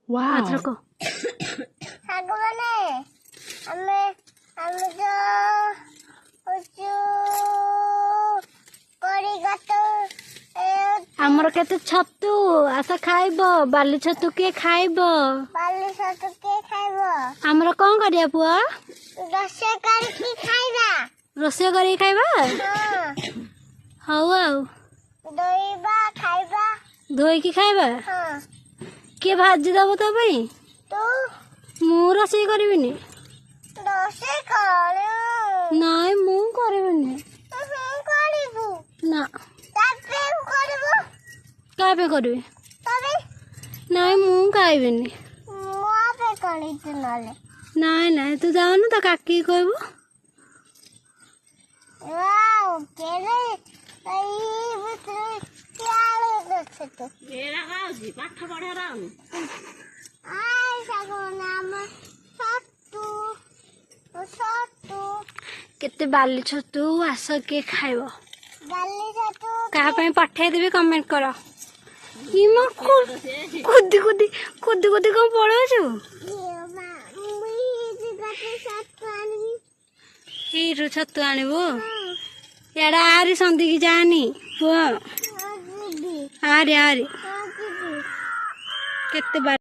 वाह आमर केते छतु आशा खाइब बाली छतु के खाइब आमर कौन करिया पुआ रोसे करी खाइबा हाउ आउ धोई की खाइबा के भाजी दब तो भाई मु रोसे करबिनी नाइ मु करबिनी ना काबे करबी नाइ मु खाइबिनी नाइ नाइ तू जाऊनु तो काकी कहबो केते बाली छतु आस के खाइब कहा पे पठाई देबी कमेंट करो इमा कुदी कुदी कुदी कुदी कौन पड़ो हीरो छतु आनबो याडा आरी संदी की जानी पुआ आरे आरे केते